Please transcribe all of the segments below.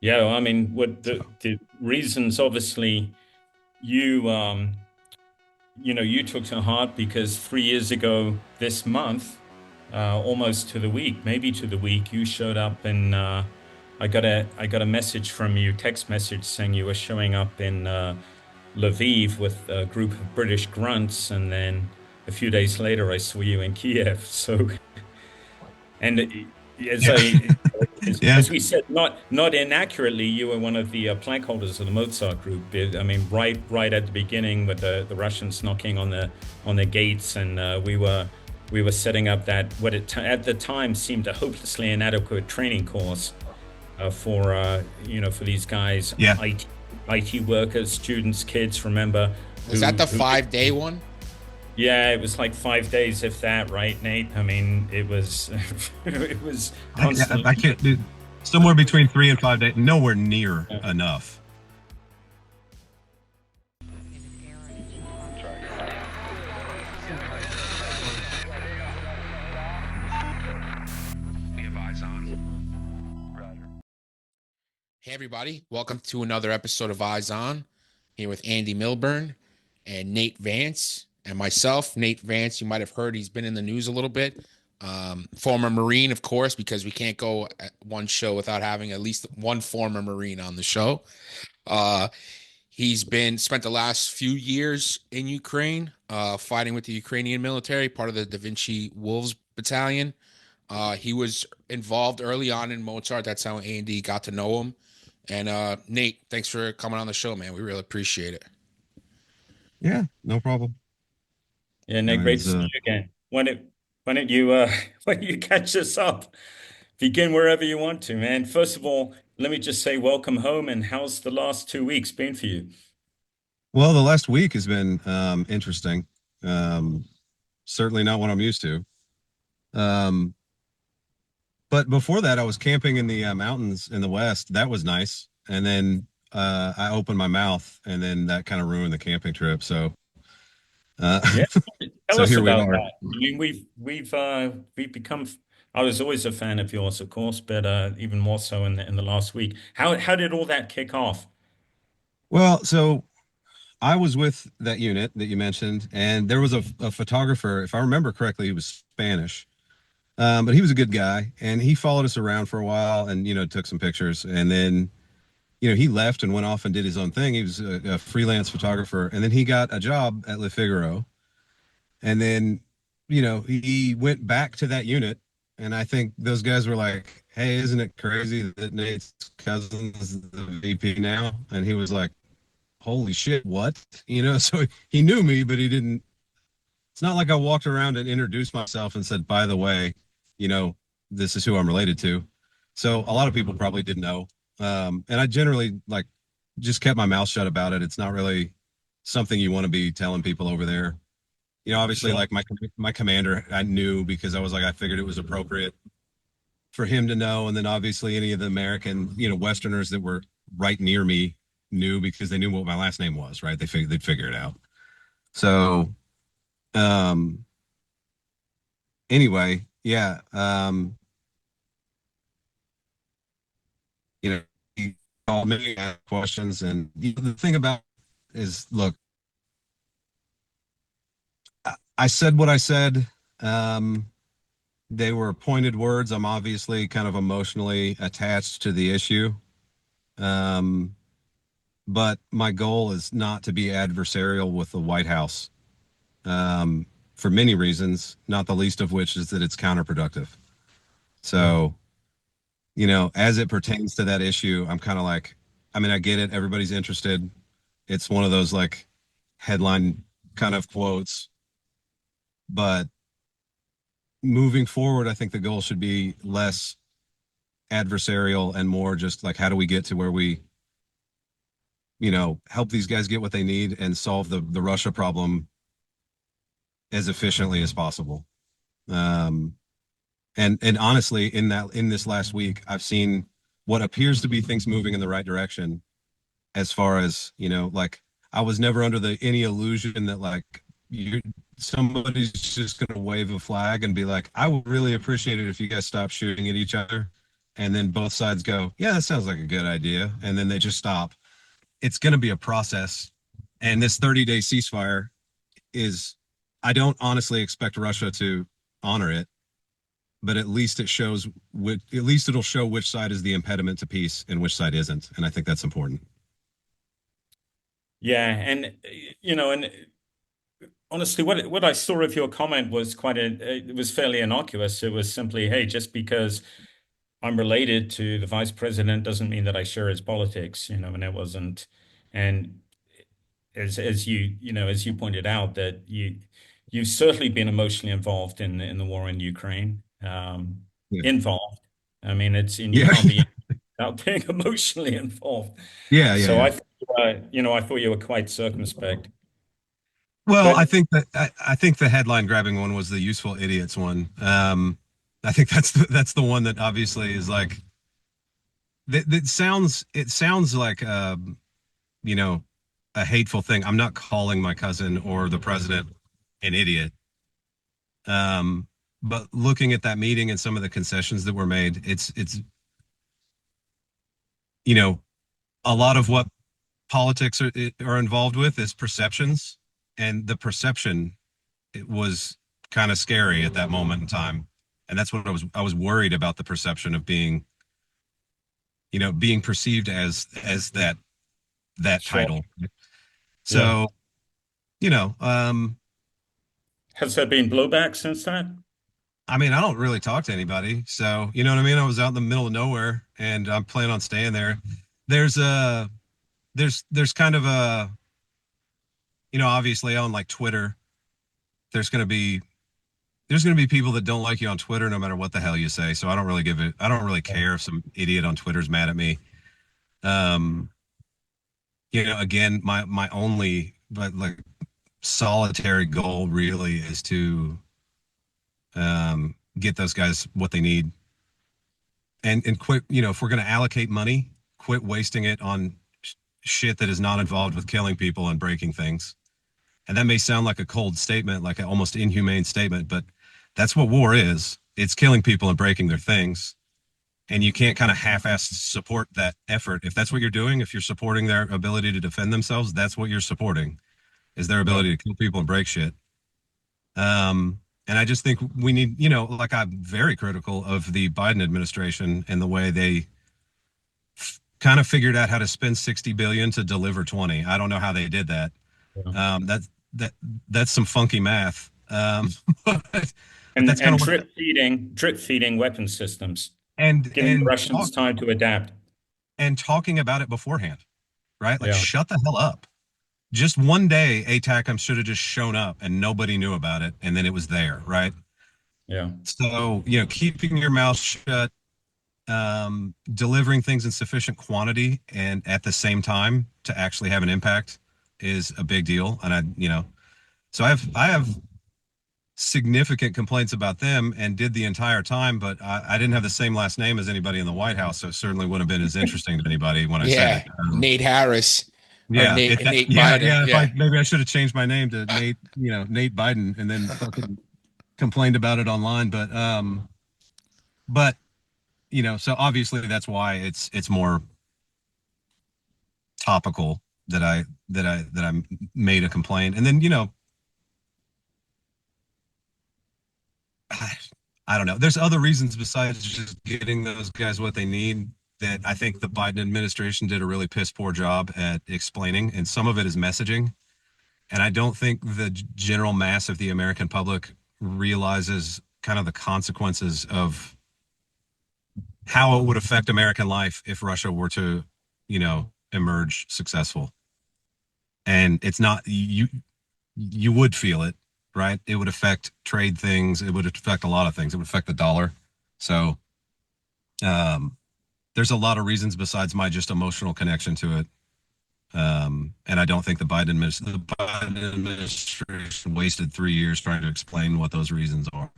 Yeah, well, I mean, what So the reasons obviously you you took to heart because 3 years ago this month, almost to the week, maybe to the week, you showed up and I got a message from you, text message saying you were showing up in Lviv with a group of British grunts, and then a few days later I saw you in Kiev. So and as yeah, I yeah, as we said, not inaccurately, you were one of the plaque holders of the Mozart Group. I mean, right at the beginning, with the Russians knocking on the gates, and we were setting up that what it at the time seemed a hopelessly inadequate training course for for these guys, yeah. IT workers, students, kids. Remember Was that the who 5 day one? yeah, it was like 5 days, if that, right, Nate? I mean, it was it was I constantly. can't do somewhere between 3 and 5 days. Nowhere near enough. Hey, everybody. Welcome to another episode of Eyes On. Here with Andy Milburn and Nate Vance and myself. Nate Vance, you might have heard he's been in the news a little bit. Former Marine, of course, because we can't go at one show without having at least one former Marine on the show. Uh, he's been spent the last few years in Ukraine, fighting with the Ukrainian military, part of the Davinci Wolves battalion. He was involved early on in Mozart. That's how Andy got to know him. And Nate, thanks for coming on the show, man. We really appreciate it. Yeah, no problem. Yeah, I Nick, mean, great to see you again. Why don't you why don't you catch us up? Begin wherever you want to, man. First of all, let me just say welcome home, and how's the last 2 weeks been for you? well, the last week has been interesting. Um, Certainly not what I'm used to. Um, but before that, I was camping in the mountains in the west. That was nice. And then I opened my mouth, and then that kind of ruined the camping trip. So, uh, Yeah, tell so us here we about are. that. I mean, we've become. I was always a fan of yours, of course, but even more so in the last week. How did all that kick off? Well, so I was with that unit that you mentioned, and there was a photographer. If I remember correctly, he was Spanish, but he was a good guy, and he followed us around for a while, and took some pictures, and then he left and went off and did his own thing. He was a freelance photographer, and then he got a job at Le Figaro, and then he went back to that unit, and I think those guys were like, "Hey, isn't it crazy that Nate's cousin is the VP now?" And he was like, holy shit, what? So he knew me, but he didn't. It's not like I walked around and introduced myself and said, by the way, you know, this is who I'm related to. So a lot of people probably didn't know. And I generally like just kept my mouth shut about it. It's not really something you want to be telling people over there. Obviously, Sure. like my commander, I knew because I was like, I figured it was appropriate for him to know. And then obviously any of the American, Westerners that were right near me knew because they knew what my last name was, right? They'd figure it out. So, um, anyway, yeah, he called me, asked questions, and the thing about is, look, I said what I said. Um, they were pointed words. I'm obviously kind of emotionally attached to the issue. Um, but my goal is not to be adversarial with the White House, for many reasons, not the least of which is that it's counterproductive. Yeah. So, as it pertains to that issue, I'm kind of like, I mean, I get it. Everybody's interested. It's one of those like headline kind of quotes, but moving forward, I think the goal should be less adversarial and more just like, how do we get to where we, help these guys get what they need and solve the Russia problem as efficiently as possible. Um, and honestly, in this last week, I've seen what appears to be things moving in the right direction. As far as like I was never under the any illusion that like you somebody's just gonna wave a flag and be like, I would really appreciate it if you guys stop shooting at each other. and then both sides go, yeah, that sounds like a good idea, and then they just stop. It's going to be a process, and this 30-day ceasefire is, I don't honestly expect Russia to honor it, but at least it shows at least it'll show which side is the impediment to peace and which side isn't, and I think that's important. Yeah, and and honestly, what I saw of your comment was it was fairly innocuous. It was simply, hey, just because I'm related to the vice president doesn't mean that I share his politics, and it wasn't. And as you pointed out, that you've certainly been emotionally involved in the war in Ukraine. Yeah, Involved. I mean, and you yeah, can't be without being emotionally involved. yeah, yeah, So yeah. I thought you were quite circumspect. Well, But I think the headline grabbing one was the useful idiots one. I think that's the one that obviously is like it sounds like you know a hateful thing. I'm not calling my cousin or the president an idiot. But looking at that meeting and some of the concessions that were made, it's you know a lot of what politics are involved with is perceptions, and the perception, it was kind of scary at that moment in time, and that's what I was worried about, the perception of being being perceived as that sure, title. yeah. So you know um Has there been blowback since that? I mean, I don't really talk to anybody, so you know what I mean. I was out in the middle of nowhere, and I'm planning on staying there. There's a there's kind of a obviously on like Twitter, there's going to be people that don't like you on Twitter no matter what the hell you say. So I don't really care if some idiot on Twitter's mad at me. Um, again, my only but like solitary goal really is to get those guys what they need, and quit. If we're going to allocate money, quit wasting it on shit that is not involved with killing people and breaking things. And that may sound like a cold statement, like an almost inhumane statement, but that's what war is. It's killing people and breaking their things. And you can't kind of half-ass support that effort. If that's what you're doing, if you're supporting their ability to defend themselves, that's what you're supporting, is their Right. ability to kill people and break shit. And I just think we need, like, I'm very critical of the Biden administration and the way they kind of figured out how to spend 60 billion to deliver 20. I don't know how they did that. Yeah. That that that's some funky math. But that's kind And of what, drip feeding weapon systems, and giving the and Russians time to adapt. talking about it beforehand, right? Like, Yeah, shut the hell up. Just one day, ATACM should have just shown up and nobody knew about it, and then it was there, right? yeah, So, keeping your mouth shut, delivering things in sufficient quantity and at the same time to actually have an impact is a big deal. And so I have significant complaints about them, and did the entire time, but I didn't have the same last name as anybody in the White House, so it certainly wouldn't have been as interesting to anybody when I said it. Yeah, Nate Harris or Yeah, Nate yeah, Biden. yeah. If Yeah, maybe I should have changed my name to Nate, Nate Biden, and then fucking complained about it online. But so obviously that's why it's more topical that I made a complaint, and then I don't know. There's other reasons besides just getting those guys what they need that I think the Biden administration did a really piss poor job at explaining, and some of it is messaging. And I don't think the general mass of the American public realizes kind of the consequences of how it would affect American life if Russia were to, emerge successful. And it's not, you would feel it, right? It would affect trade things. It would affect a lot of things. It would affect the dollar. So um, there's a lot of reasons besides my just emotional connection to it. And I don't think the Biden administration wasted 3 years trying to explain what those reasons are.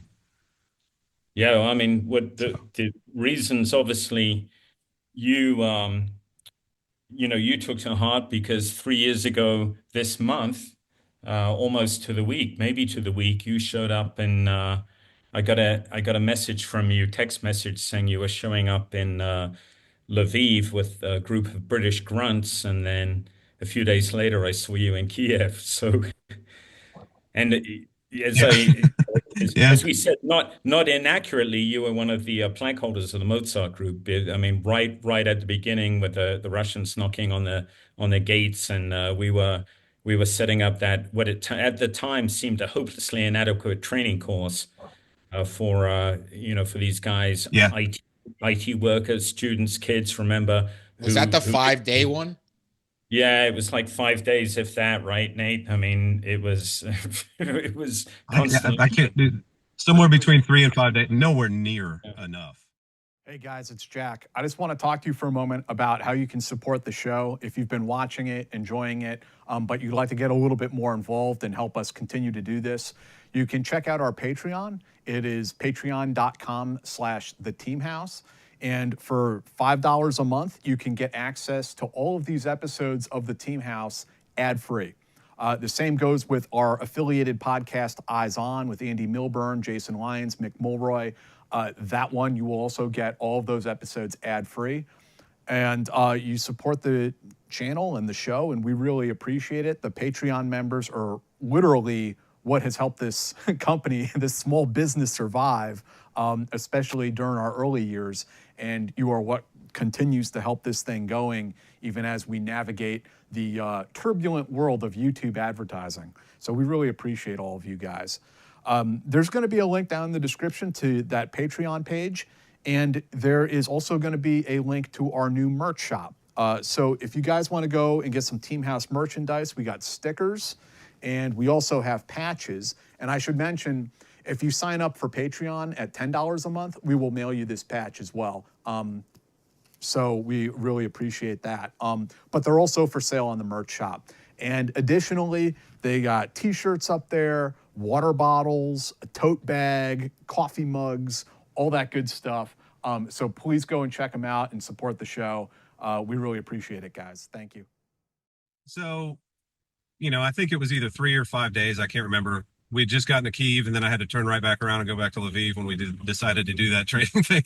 yeah. I mean, what So the reasons? Obviously, you you took to heart because 3 years ago this month, almost to the week, maybe to the week, you showed up I got a message from you, text message saying you were showing up in Lviv with a group of British grunts, and then a few days later I saw you in Kiev. So, and as Yeah. I Yeah. as we said, not inaccurately, you were one of the flag holders of the Mozart Group. I mean, right at the beginning, with the Russians knocking on the gates, and we were setting up that what at the time seemed a hopelessly inadequate training course for these guys, Yeah. IT workers, students, kids. Remember Was that the who? 5 day one? Yeah, it was like 5 days, if that, right, Nate? I mean, it was it was I constantly. can't do somewhere between 3 and 5 days, nowhere near enough. Hey guys, it's Jack. I just want to talk to you for a moment about how you can support the show if you've been watching it, enjoying it, but you'd like to get a little bit more involved and help us continue to do this. You can check out our Patreon. It is patreon.com/theteamhouse. And for $5 a month, you can get access to all of these episodes of The Team House ad-free. The same goes with our affiliated podcast, Eyes On, with Andy Milburn, Jason Lyons, Mick Mulroy. That one, you will also get all of those episodes ad-free. And you support the channel and the show, and we really appreciate it. The Patreon members are literally what has helped this company, this small business survive, especially during our early years. And you are what continues to help this thing going, even as we navigate the turbulent world of YouTube advertising. So we really appreciate all of you guys. There's going to be a link down in the description to that Patreon page, and there is also going to be a link to our new merch shop. So if you guys want to go and get some Team House merchandise, we got stickers, and we also have patches. And I should mention, if you sign up for Patreon at $10 a month, we will mail you this patch as well. So we really appreciate that. But they're also for sale on the merch shop. And additionally, they got t-shirts up there, water bottles, a tote bag, coffee mugs, all that good stuff. So please go and check them out and support the show. We really appreciate it, guys. Thank you. So, I think it was either 3 or 5 days. I can't remember. We'd just gotten to Kyiv, and then I had to turn right back around and go back to Lviv when we decided to do that training thing.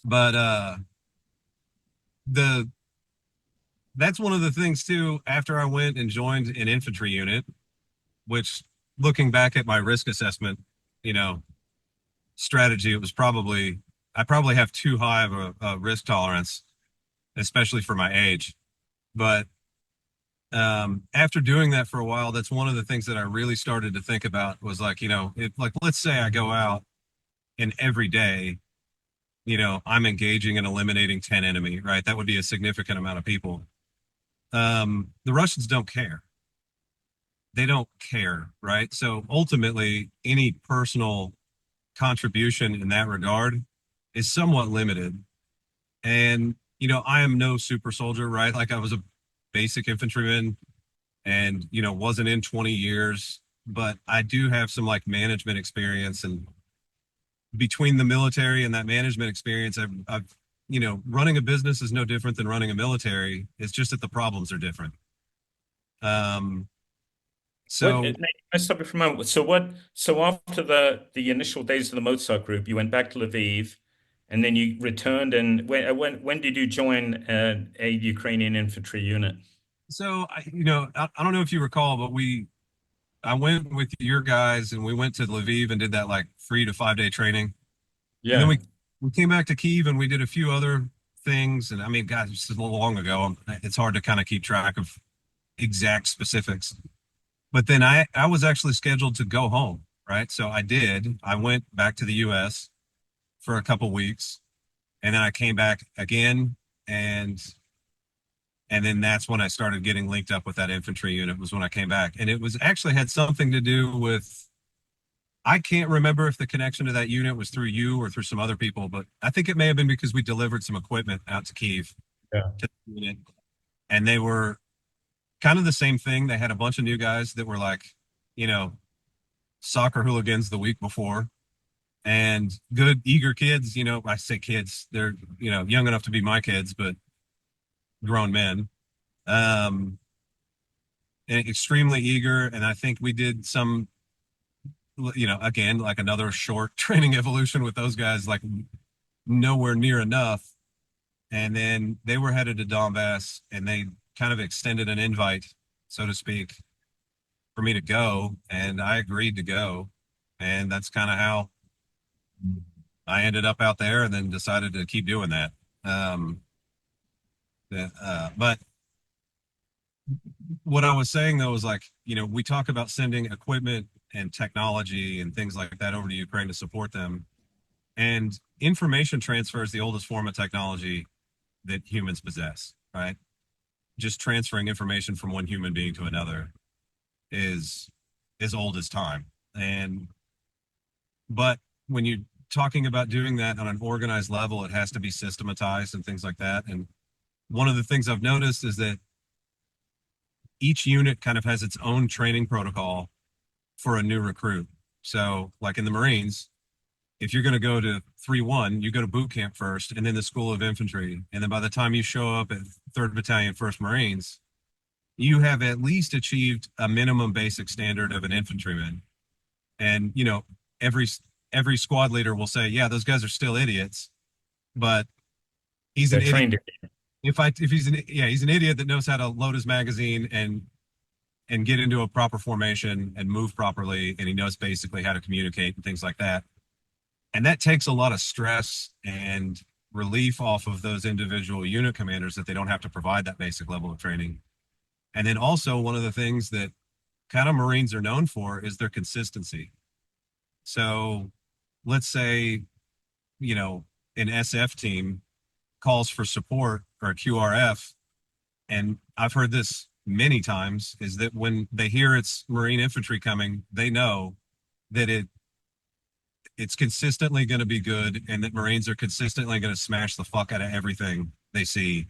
But that's one of the things too. After I went and joined an infantry unit, which, looking back at my risk assessment, strategy, I probably have too high of a risk tolerance, especially for my age. But after doing that for a while, that's one of the things that I really started to think about was like, let's say I go out and every day, I'm engaging and eliminating 10 enemy, right? That would be a significant amount of people. The Russians don't care. They don't care, right? So ultimately, any personal contribution in that regard is somewhat limited. And, I am no super soldier, right? Like, I was a basic infantryman and, wasn't in 20 years, but I do have some like management experience, and between the military and that management experience, I've running a business is no different than running a military. It's just that the problems are different. So Nate, let's stop you for a moment. So after the initial days of the Mozart Group, you went back to Lviv, and then you returned. And when did you join a Ukrainian infantry unit? I don't know if you recall, but I went with your guys and we went to Lviv and did that like 3 to 5 day training. And then we came back to Kyiv and we did a few other things. And I mean, guys, it's a little long ago. It's hard to kind of keep track of exact specifics. But then I was actually scheduled to go home, right? So I did. I went back to the US for a couple weeks, and then I came back again, and then that's when I started getting linked up with that infantry unit, was when I came back. And it was actually had something to do with, I can't remember if the connection to that unit was through you or through some other people, but I think it may have been because we delivered some equipment out to Kyiv. Yeah. To the unit, and they were kind of the same thing. They had a bunch of new guys that were like, soccer hooligans the week before, and good, eager kids. I say kids, they're, young enough to be my kids, but grown men, and extremely eager. And I think we did some again, like another short training evolution with those guys, like nowhere near enough. And then they were headed to Donbass, and they kind of extended an invite, so to speak, for me to go, and I agreed to go. And that's kind of how I ended up out there, and then decided to keep doing that. But what I was saying though was, like, we talk about sending equipment and technology and things like that over to Ukraine to support them. And information transfer is the oldest form of technology that humans possess, right? Just transferring information from one human being to another is as old as time. But when you're talking about doing that on an organized level, it has to be systematized and things like that. And one of the things I've noticed is that each unit kind of has its own training protocol for a new recruit. So like in the Marines, if you're going to go to 3-1, you go to boot camp first, and then the School of Infantry. And then by the time you show up at 3rd Battalion, 1st Marines, you have at least achieved a minimum basic standard of an infantryman. And, every squad leader will say, yeah, those guys are still idiots, but he's an idiot. He's an idiot that knows how to load his magazine and get into a proper formation and move properly, and he knows basically how to communicate and things like that. And that takes a lot of stress and relief off of those individual unit commanders, that they don't have to provide that basic level of training. And then also, one of the things that kind of Marines are known for is their consistency. So let's say, an SF team calls for support, or a QRF, and I've heard this many times, is that when they hear it's Marine infantry coming, they know that it's consistently going to be good, and that Marines are consistently going to smash the fuck out of everything they see.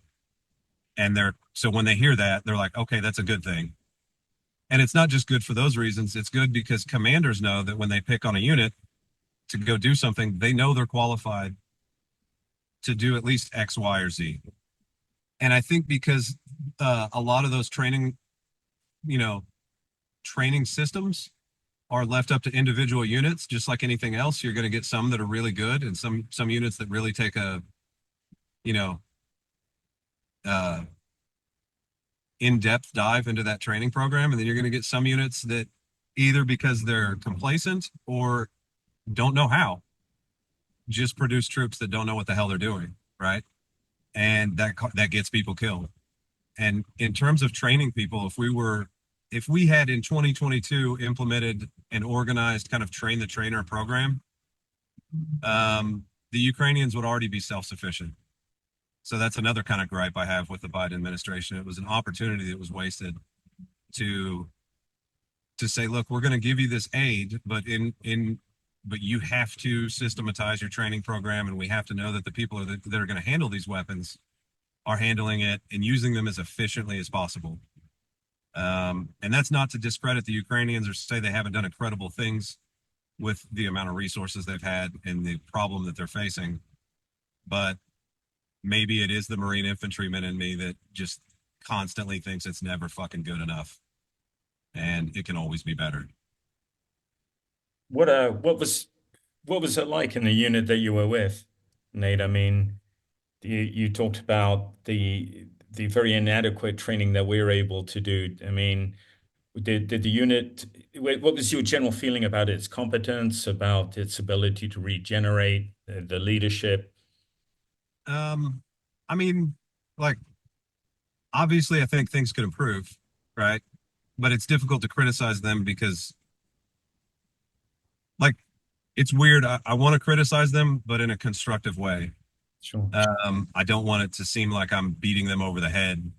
And so when they hear that, they're like, okay, that's a good thing. And it's not just good for those reasons. It's good because commanders know that when they pick on a unit to go do something, they know they're qualified to do at least X, Y, or Z. And I think because a lot of those training systems are left up to individual units, just like anything else, you're going to get some that are really good, and some units that really take a, in-depth dive into that training program. And then you're going to get some units that, either because they're complacent or don't know how, just produce troops that don't know what the hell they're doing, right? And that gets people killed. And in terms of training people, if we had in 2022 implemented an organized kind of train the trainer program, the Ukrainians would already be self-sufficient. So that's another kind of gripe I have with the Biden administration. It was an opportunity that was wasted to say, look, we're going to give you this aid, but but you have to systematize your training program, and we have to know that the people that are going to handle these weapons are handling it and using them as efficiently as possible. And that's not to discredit the Ukrainians or say they haven't done incredible things with the amount of resources they've had and the problem that they're facing. But maybe it is the Marine infantryman in me that just constantly thinks it's never fucking good enough, and it can always be better. What was it like in the unit that you were with, Nate? I mean, you talked about the very inadequate training that we were able to do. I mean, did the unit, what was your general feeling about its competence, about its ability to regenerate, the leadership? I mean, like, obviously I think things could improve, right? But it's difficult to criticize them because, like, it's weird. I want to criticize them, but in a constructive way. Sure. I don't want it to seem like I'm beating them over the head.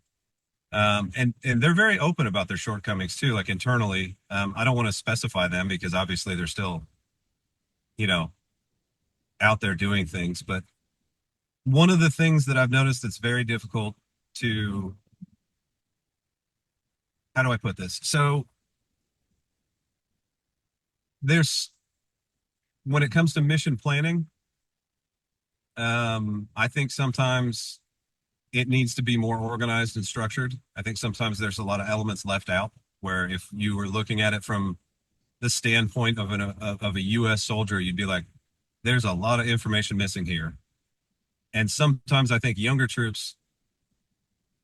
And they're very open about their shortcomings too, like internally. I don't want to specify them because obviously they're still, out there doing things. But one of the things that I've noticed that's very difficult to, how do I put this? So when it comes to mission planning, I think sometimes it needs to be more organized and structured. I think sometimes there's a lot of elements left out, where if you were looking at it from the standpoint of a U.S. soldier, you'd be like, there's a lot of information missing here. And sometimes I think younger troops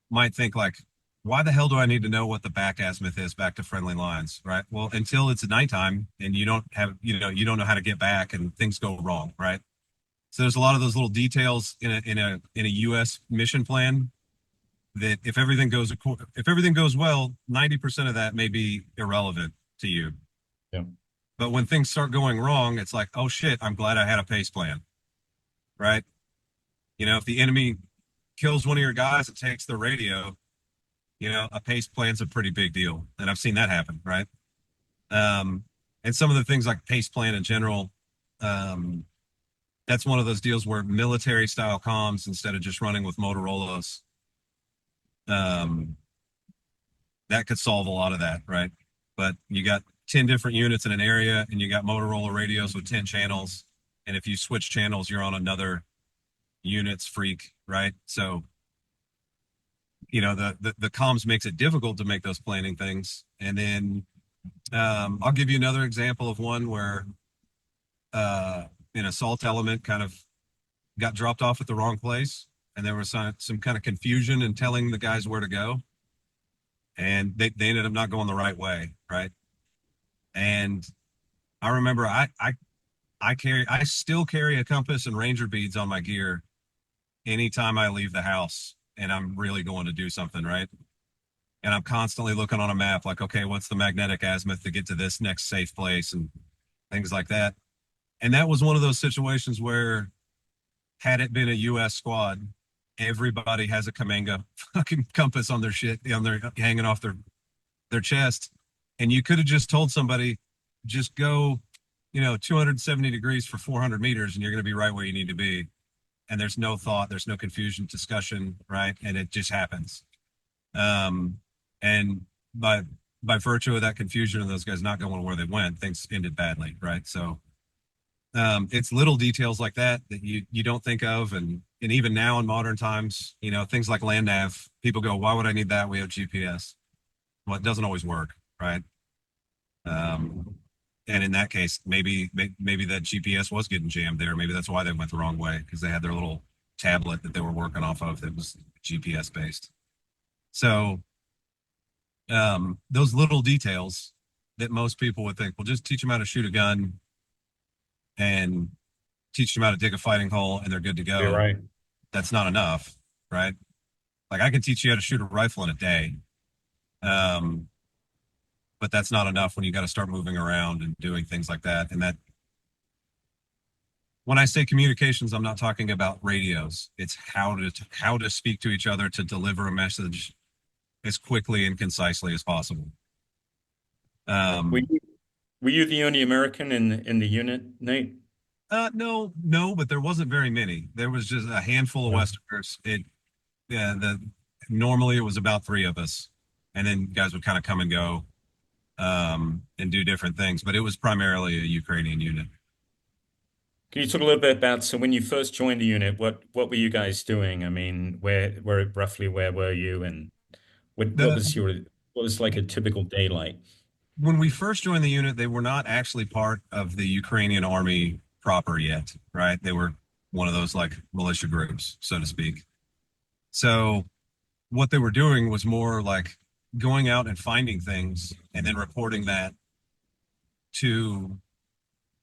might think like, why the hell do I need to know what the back azimuth is back to friendly lines, right? Well, until it's nighttime and you don't know how to get back and things go wrong, right? So there's a lot of those little details in a U.S. mission plan that if everything goes well, 90% of that may be irrelevant to you. Yeah. But when things start going wrong, it's like, oh shit, I'm glad I had a pace plan, right? If the enemy kills one of your guys and takes the radio, a pace plan's a pretty big deal. And I've seen that happen, right? And some of the things like pace plan in general, that's one of those deals where military style comms, instead of just running with Motorola's, that could solve a lot of that, right? But you got 10 different units in an area and you got Motorola radios with 10 channels. And if you switch channels, you're on another unit's freak, right? So, the comms makes it difficult to make those planning things. And then I'll give you another example of one where an assault element kind of got dropped off at the wrong place, and there was some kind of confusion in telling the guys where to go, and they ended up not going the right way, right? And I remember I still carry a compass and ranger beads on my gear anytime I leave the house and I'm really going to do something, right? And I'm constantly looking on a map like, okay, what's the magnetic azimuth to get to this next safe place and things like that. And that was one of those situations where, had it been a U.S. squad, everybody has a Kamanga fucking compass on their shit, hanging off their chest. And you could have just told somebody, just go, 270 degrees for 400 meters and you're going to be right where you need to be. And there's no thought, there's no confusion, discussion, right? And it just happens. And by virtue of that confusion and those guys not going where they went, things ended badly, right? So it's little details like that you don't think of. And even now in modern times, things like land nav, people go, why would I need that? We have GPS. Well, it doesn't always work, right? And in that case, maybe that GPS was getting jammed there. Maybe that's why they went the wrong way, because they had their little tablet that they were working off of that was GPS based. So those little details that most people would think, well, just teach them how to shoot a gun and teach them how to dig a fighting hole and they're good to go. You're right. That's not enough, right? Like I can teach you how to shoot a rifle in a day. But that's not enough when you got to start moving around and doing things like that. And that, when I say communications, I'm not talking about radios. It's how to speak to each other to deliver a message as quickly and concisely as possible. Were you the only American in the unit, Nate? No, but there wasn't very many. There was just a handful of Westerners. Normally it was about 3 of us, and then guys would kind of come and go and do different things, but it was primarily a Ukrainian unit. Can you talk a little bit about, so when you first joined the unit, what were you guys doing? I mean, where were you, and what was like a typical day like? When we first joined the unit, they were not actually part of the Ukrainian army proper yet, right? They were one of those like militia groups, so to speak. So what they were doing was more like going out and finding things and then reporting that to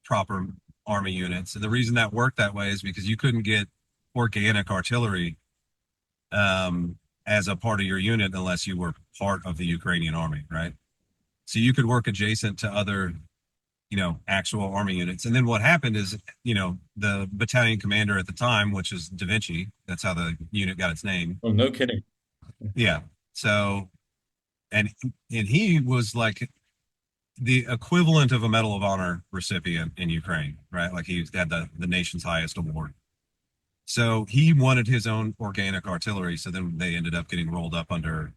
proper army units. And the reason that worked that way is because you couldn't get organic artillery as a part of your unit unless you were part of the Ukrainian army, right? So you could work adjacent to other, actual army units. And then what happened is, the battalion commander at the time, which is Davinci, that's how the unit got its name. Oh, no kidding. Yeah. So, and he was like the equivalent of a Medal of Honor recipient in Ukraine, right? Like he had the nation's highest award. So he wanted his own organic artillery. So then they ended up getting rolled up under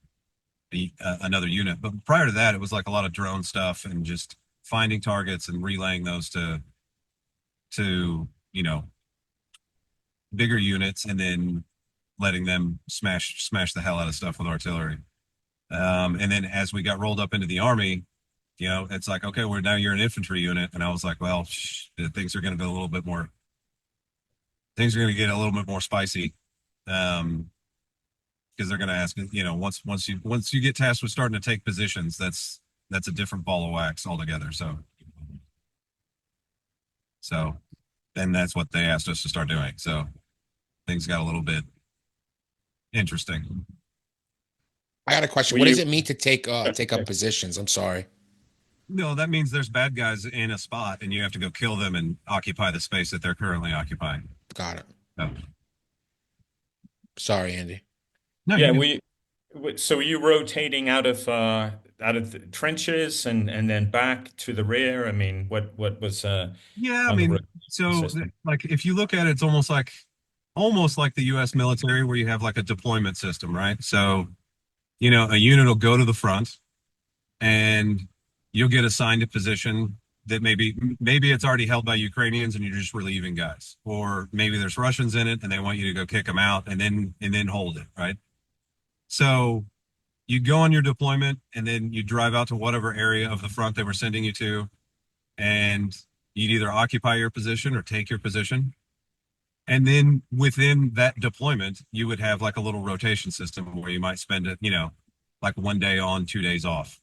another unit. But prior to that, it was like a lot of drone stuff and just finding targets and relaying those to bigger units and then letting them smash the hell out of stuff with artillery. And then as we got rolled up into the army, You know, it's like, okay, well, now you're an infantry unit. And I was like, well, things are going to be a little bit more, things are going to get a little bit more spicy. Because they're going to ask, you know, once you get tasked with starting to take positions, that's a different ball of wax altogether. So then that's what they asked us to start doing. So things got a little bit interesting. I got a question. Were What does you? it mean to take up positions? I'm sorry. No, that means there's bad guys in a spot and you have to go kill them and occupy the space that they're currently occupying. Got it. So, Sorry, Andy. no, Yeah, you so were you rotating out of the trenches and then back to the rear? I mean, what was yeah, I on the mean, rotation so system? like if you look at it, it's almost like the US military where you have like a deployment system, right? So, you know, a unit will go to the front and you'll get assigned a position that maybe it's already held by Ukrainians and you're just relieving guys, or maybe there's Russians in it and they want you to go kick them out and then hold it, right? So you go on your deployment and then you drive out to whatever area of the front they were sending you to, and you'd either occupy your position or take your position. And then within that deployment, you would have like a little rotation system where you might spend it, you know, like 1 day on, 2 days off,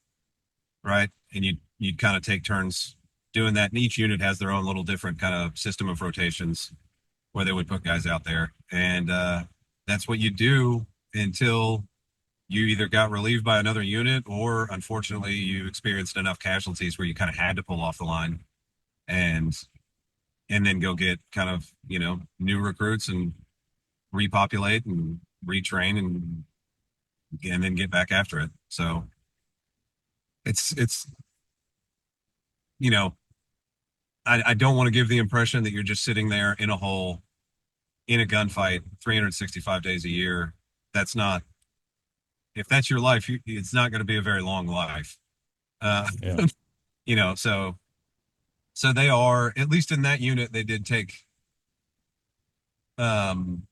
right? And you'd kind of take turns doing that. And each unit has their own little different kind of system of rotations where they would put guys out there. And that's what you do until you either got relieved by another unit or unfortunately you experienced enough casualties where you kind of had to pull off the line and then go get kind of, you know, new recruits and repopulate and retrain and then get back after it. So it's you know, I don't want to give the impression that you're just sitting there in a hole in a gunfight 365 days a year. That's not, if that's your life, it's not going to be a very long life. Uh, Yeah. you know, so they are, at least in that unit, um,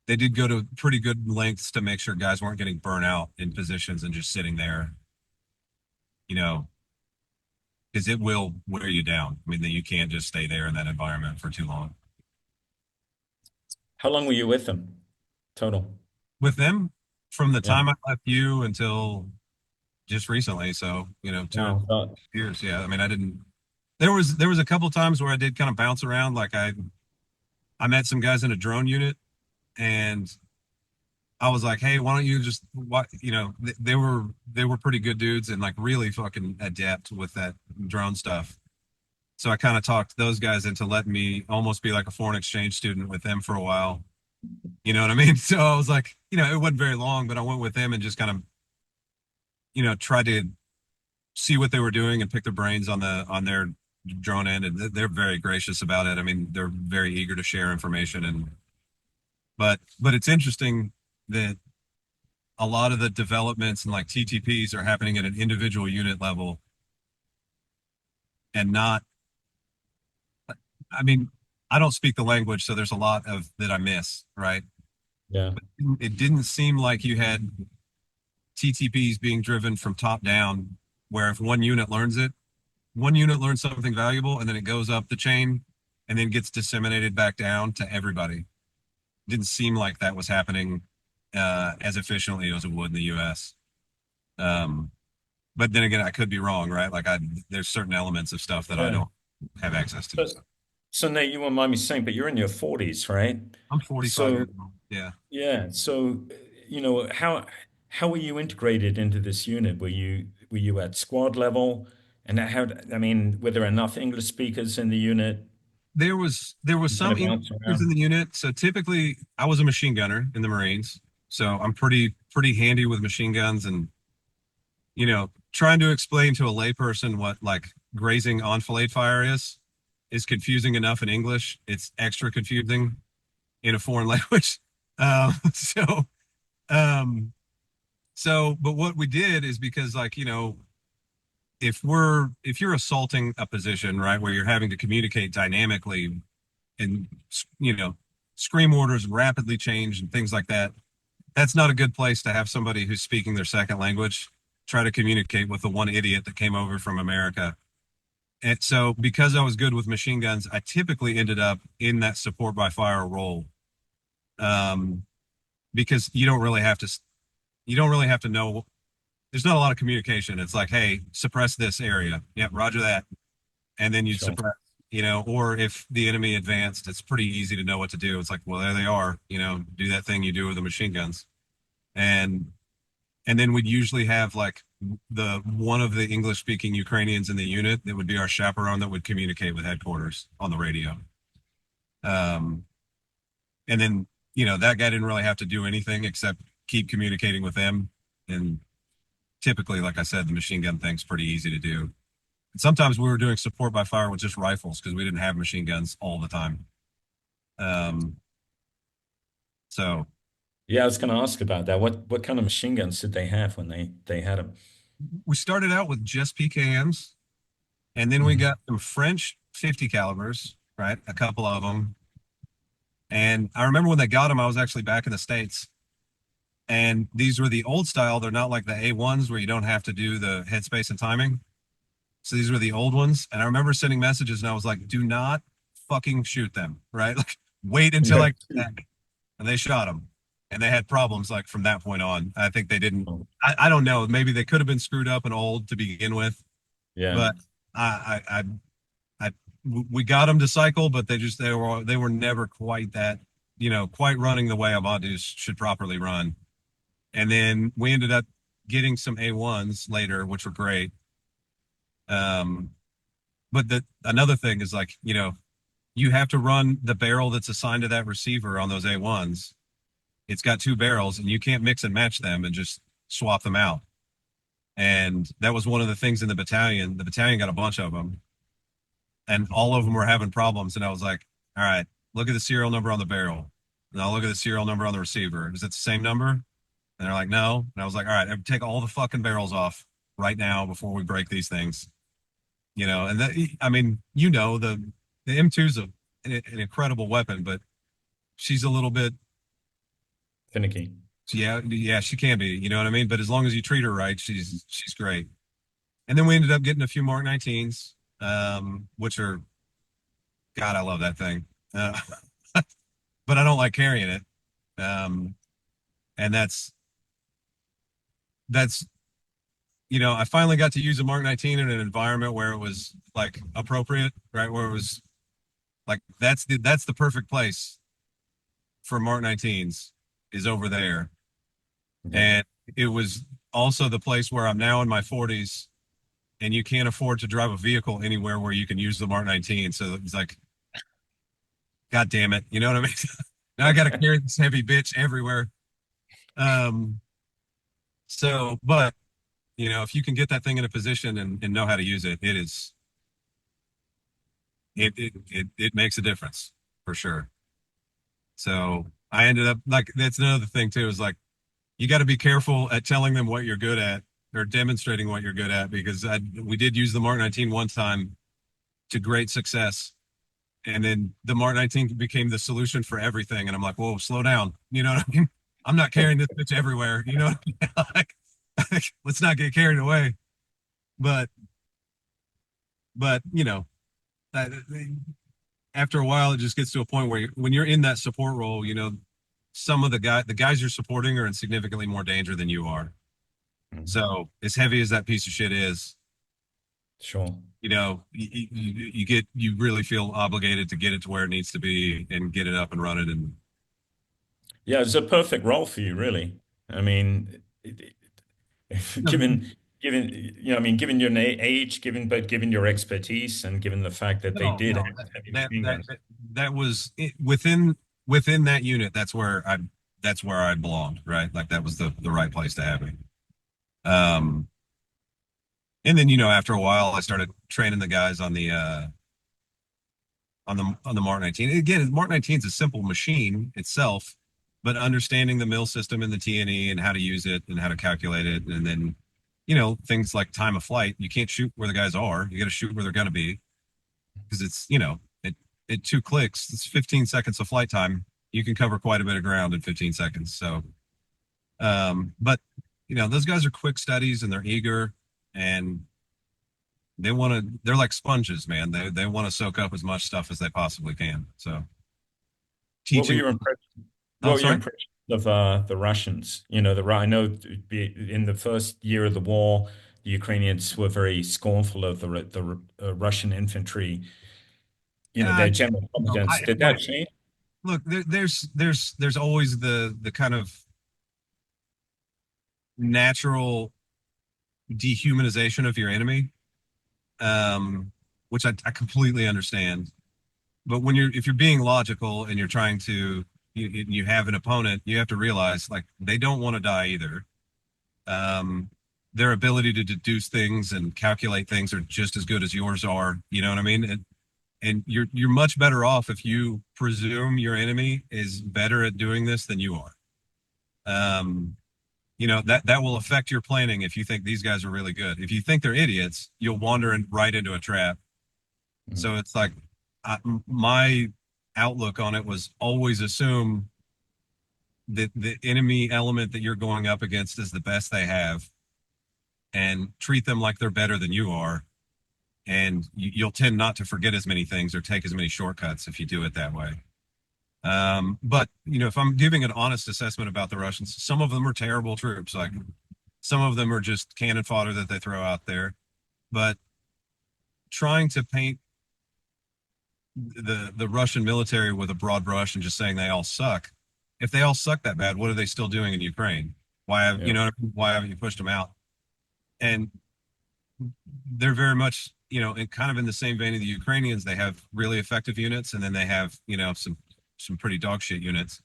they did go to pretty good lengths to make sure guys weren't getting burnt out in positions and just sitting there, you know, because it will wear you down. I mean, that you can't just stay there in that environment for too long. How long were you with them total? With them, from the Yeah. time I left you until just recently, so you know, Wow. 2 years. Yeah, I mean, I didn't. There was a couple times where I did kind of bounce around. Like I met some guys in a drone unit, and I was like, hey, why don't you just what you know? They were pretty good dudes and like really fucking adept with that drone stuff. So I kind of talked those guys into letting me almost be like a foreign exchange student with them for a while. You know what I mean? So I was like, you know, it wasn't very long, but I went with them and just kind of, you know, tried to see what they were doing and pick their brains on their drone end, and they're very gracious about it. I mean, they're very eager to share information, and but it's interesting that a lot of the developments and like TTPs are happening at an individual unit level and not, I mean, I don't speak the language, so there's a lot of that I miss, right? Yeah. But it didn't seem like you had TTPs being driven from top down, where if one unit learns it, one unit learns something valuable and then it goes up the chain and then gets disseminated back down to everybody. Didn't seem like that was happening as efficiently as it would in the US. But then again, I could be wrong, right? Like there's certain elements of stuff that I Yeah. don't have access to. So Nate, you won't mind me saying, but you're in your 40s, right? I'm 45 So years old. Yeah. yeah, so you know, how were you integrated into this unit? Were you at squad level? And how, I mean, were there enough English speakers in the unit? There was You kind some of English bounce speakers in around? the unit. So typically I was a machine gunner in the Marines. So I'm pretty handy with machine guns, and you know, trying to explain to a layperson what like grazing enfilade fire is confusing enough in English. It's extra confusing in a foreign language. So, um, but what we did is because like, you know, if you're assaulting a position, right, where you're having to communicate dynamically and, you know, scream orders rapidly change and things like that, that's not a good place to have somebody who's speaking their second language. try to communicate with the one idiot that came over from America. And so because I was good with machine guns, I typically ended up in that support by fire role. Because you don't really have to know. There's not a lot of communication. It's like, hey, suppress this area. Yep, roger that. And then you'd Sure. suppress, or if the enemy advanced, it's pretty easy to know what to do. It's like, well, there they are, do that thing you do with the machine guns. And then we'd usually have like the one of the English speaking Ukrainians in the unit that would be our chaperone that would communicate with headquarters on the radio. And then, that guy didn't really have to do anything except keep communicating with them. And typically, like I said, the machine gun thing's pretty easy to do. And sometimes we were doing support by fire with just rifles because we didn't have machine guns all the time. So Yeah, I was going to ask about that. What kind of machine guns did they have when they had them? we started out with just PKMs, and then we got some French 50 calibers, right? A couple of them. And I remember when they got them, I was actually back in the States. And these were the old style. They're not like the A1s where you don't have to do the headspace and timing. So these were the old ones. And I remember sending messages and I was like, do not fucking shoot them, right? Like, wait until I get back. And they shot them. And they had problems like from that point on. I think they didn't, I don't know. Maybe they could have been screwed up and old to begin with. Yeah. But we got them to cycle, but they were never quite that, quite running the way a Modus should properly run. And then we ended up getting some A1s later, which were great. But another thing is like, you have to run the barrel that's assigned to that receiver on those A1s. It's got two barrels and you can't mix and match them and just swap them out. And that was one of the things in the battalion. The battalion got a bunch of them. And all of them were having problems. And I was like, all right, look at the serial number on the barrel. And I'll look at the serial number on the receiver. Is it the same number? And they're like, no. And I was like, all right, take all the fucking barrels off right now before we break these things. And that, I mean, the M2 is an incredible weapon, but she's a little bit Finicky. Yeah, she can be, you know what I mean? But as long as you treat her right, she's great. And then we ended up getting a few Mark 19s. Which are, God, I love that thing. But I don't like carrying it. And that's, I finally got to use a Mark 19 in an environment where it was like appropriate, right? Where it was like, that's the perfect place for Mark 19s is over there. Okay. And it was also the place where I'm now in my 40s. And you can't afford to drive a vehicle anywhere where you can use the Mark 19. So it's like, God damn it. You know what I mean? Now I got to carry this heavy bitch everywhere. But if you can get that thing in a position and know how to use it, it makes a difference for sure. So I ended up like, that's another thing too, is like, you got to be careful at telling them what you're good at or demonstrating what you're good at, because we did use the Mark 19 one time to great success. And then the Mark 19 became the solution for everything. And I'm like, whoa, slow down. You know what I mean? I'm not carrying this bitch everywhere. You know what I mean? like, let's not get carried away. But after a while, it just gets to a point where when you're in that support role, some of the guys you're supporting are in significantly more danger than you are. So as heavy as that piece of shit is, Sure. you really feel obligated to get it to where it needs to be and get it up and running. And Yeah, it's a perfect role for you, really. I mean, given given your age, given your expertise, and given the fact that they did have heavy machine guns. that was within that unit. That's where I belonged, right? Like that was the right place to have me. And then after a while, I started training the guys on the Mark 19. Again, Mark 19 is a simple machine itself, but understanding the mill system and the T&E and how to use it and how to calculate it, and then things like time of flight. You can't shoot where the guys are. You got to shoot where they're going to be, because it's at 2 clicks, it's 15 seconds of flight time. You can cover quite a bit of ground in 15 seconds. So, but those guys are quick studies and they're eager and they're like sponges, man. They want to soak up as much stuff as they possibly can. So What were teaching, your impressions? What oh, were your sorry. impressions of the Russians? I know in the first year of the war, the Ukrainians were very scornful of the Russian infantry. Yeah, Their general competence. Did that change? look, there's always the kind of natural dehumanization of your enemy, which I completely understand. But if you're being logical and you're trying to, you have an opponent, you have to realize like they don't want to die either. Um, their ability to deduce things and calculate things are just as good as yours are. You know what I mean? And you're much better off if you presume your enemy is better at doing this than you are. Um, that will affect your planning if you think these guys are really good. If you think they're idiots, you'll wander right into a trap. So it's like my outlook on it was always assume that the enemy element that you're going up against is the best they have and treat them like they're better than you are. And you'll tend not to forget as many things or take as many shortcuts if you do it that way. But if I'm giving an honest assessment about the Russians, some of them are terrible troops. Like some of them are just cannon fodder that they throw out there. But trying to paint the Russian military with a broad brush and just saying they all suck. If they all suck that bad, what are they still doing in Ukraine? Why haven't you pushed them out? And they're very much, and kind of in the same vein of the Ukrainians, they have really effective units, and then they have, some pretty dog shit units.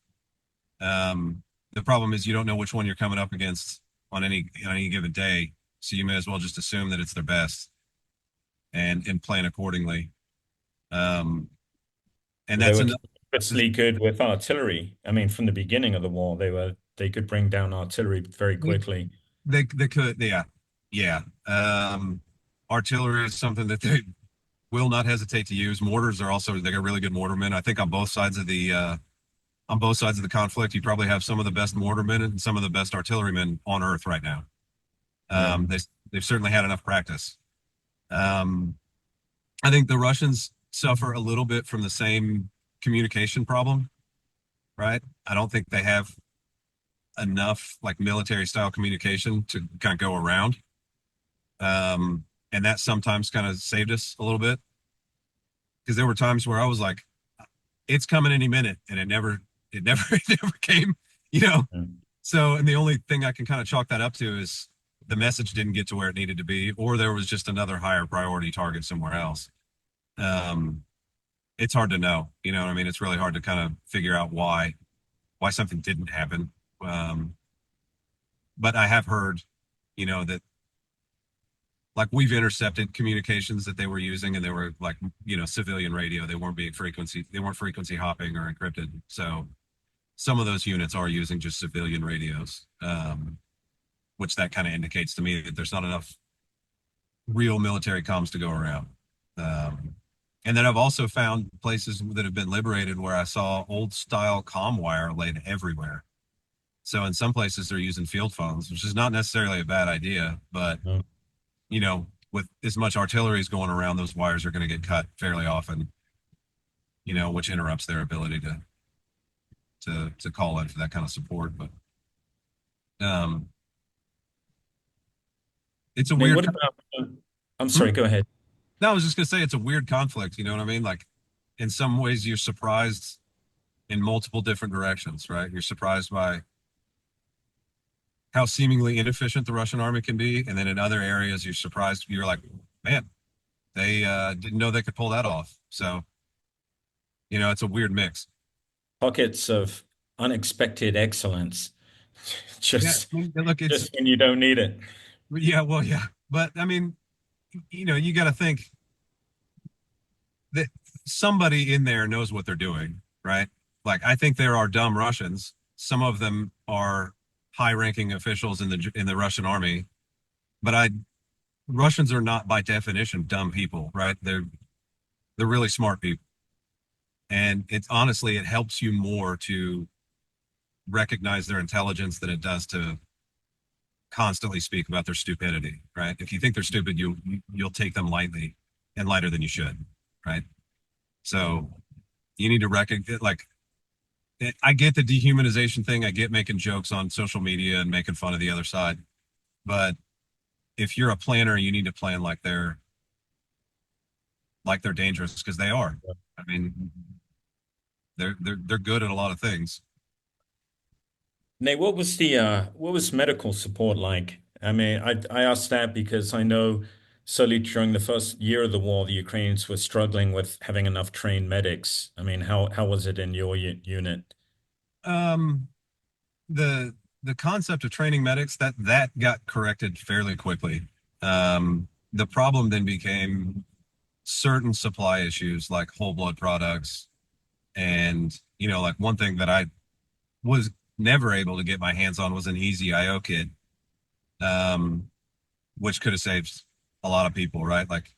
The problem is you don't know which one you're coming up against on any given day, so you may as well just assume that it's their best and plan accordingly. And They were especially good with artillery. I mean, from the beginning of the war, they could bring down artillery very quickly. They could, yeah. Artillery is something that they will not hesitate to use. Mortars are also, they got really good mortarmen. I think on both sides of the conflict, you probably have some of the best mortarmen and some of the best artillerymen on earth right now. They've certainly had enough practice. I think the Russians suffer a little bit from the same communication problem, right? I don't think they have enough like military style communication to kind of go around. And that sometimes kind of saved us a little bit because there were times where I was like, it's coming any minute, and it never came, So, and the only thing I can kind of chalk that up to is the message didn't get to where it needed to be, or there was just another higher priority target somewhere else. It's hard to know, what I mean? It's really hard to kind of figure out why something didn't happen. But I have heard, that like we've intercepted communications that they were using, and they were like, civilian radio. They weren't frequency hopping or encrypted. So some of those units are using just civilian radios, which that kind of indicates to me that there's not enough real military comms to go around. And then I've also found places that have been liberated where I saw old style comm wire laid everywhere. So in some places they're using field phones, which is not necessarily a bad idea, but with as much artillery as going around, those wires are going to get cut fairly often, which interrupts their ability to call in for that kind of support. But it's a weird. What about? I'm sorry. Go ahead. No, I was just gonna say it's a weird conflict. You know what I mean? Like, in some ways, you're surprised in multiple different directions, right? You're surprised by how seemingly inefficient the Russian army can be, and then in other areas, you're surprised. You're like, man, they didn't know they could pull that off. So, it's a weird mix. Pockets of unexpected excellence, just look, just when you don't need it. Yeah, well, yeah, but I mean, you got to think that somebody in there knows what they're doing, right? Like, I think there are dumb Russians. Some of them are high-ranking officials in the Russian army, but Russians are not by definition dumb people, right? They're really smart people, and it helps you more to recognize their intelligence than it does to constantly speak about their stupidity, right? If you think they're stupid, you'll take them lightly and lighter than you should, right? So you need to recognize, like, I get the dehumanization thing. I get making jokes on social media and making fun of the other side, but if you're a planner, you need to plan like they're dangerous, because they are. I mean, they're good at a lot of things. Nate, what was medical support like? I mean, I asked that because I know certainly during the first year of the war, the Ukrainians were struggling with having enough trained medics. I mean, how was it in your unit? Um, the the concept of training medics, that got corrected fairly quickly. The problem then became certain supply issues like whole blood products, and like one thing that I was never able to get my hands on was an easy IO kit, um, which could have saved a lot of people, right? Like,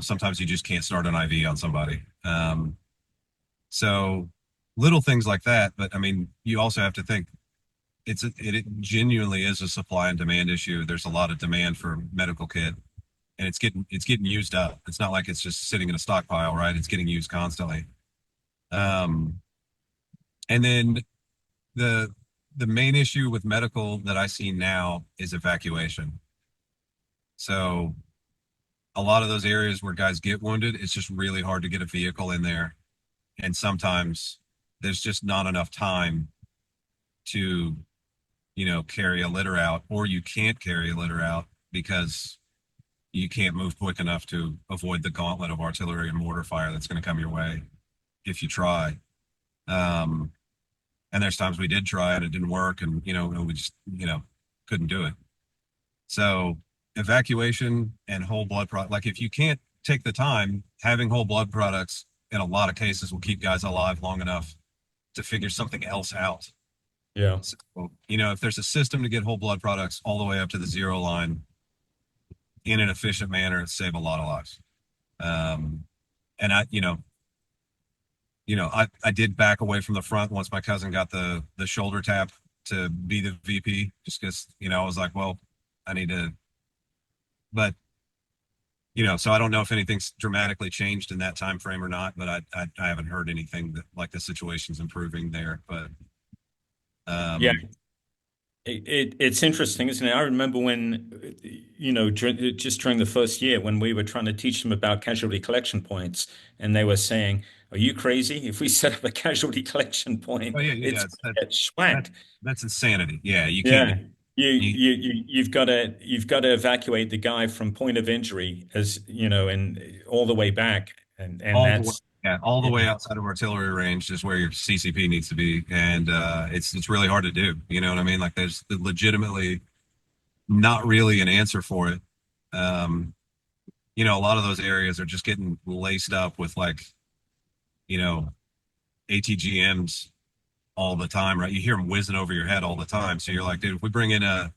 sometimes you just can't start an IV on somebody. So little things like that. But I mean, you also have to think it genuinely is a supply and demand issue. There's a lot of demand for medical kit, and it's getting used up. It's not like it's just sitting in a stockpile, right? It's getting used constantly. Um, and then the the main issue with medical that I see now is evacuation. So a lot of those areas where guys get wounded, it's just really hard to get a vehicle in there, and sometimes there's just not enough time to carry a litter out, or you can't carry a litter out because you can't move quick enough to avoid the gauntlet of artillery and mortar fire that's going to come your way if you try. Um, and there's times we did try and it didn't work, and we just couldn't do it. So evacuation and whole blood product, like if you can't take the time, having whole blood products in a lot of cases will keep guys alive long enough to figure something else out. Yeah. So, if there's a system to get whole blood products all the way up to the zero line in an efficient manner, it save a lot of lives. And I did back away from the front once my cousin got the shoulder tap to be the VP, just because, I was like, well, I need to, but so I don't know if anything's dramatically changed in that time frame or not, but I haven't heard anything that like the situation's improving there. But Yeah, it's interesting, isn't it? I remember when, just during the first year when we were trying to teach them about casualty collection points, and they were saying, "Are you crazy? If we set up a casualty collection point, oh yeah, yeah, it's gonna get schwacked." that's insanity. Yeah, you can't. Yeah, you've got to evacuate the guy from point of injury, as you know, and all the way back, and all the way, that's yeah, all the yeah, way outside of artillery range is where your CCP needs to be, and it's really hard to do. You know what I mean? Like there's legitimately not really an answer for it. Um, a lot of those areas are just getting laced up with like you know ATGMs all the time, right? You hear them whizzing over your head all the time, so you're like, dude, if we bring in an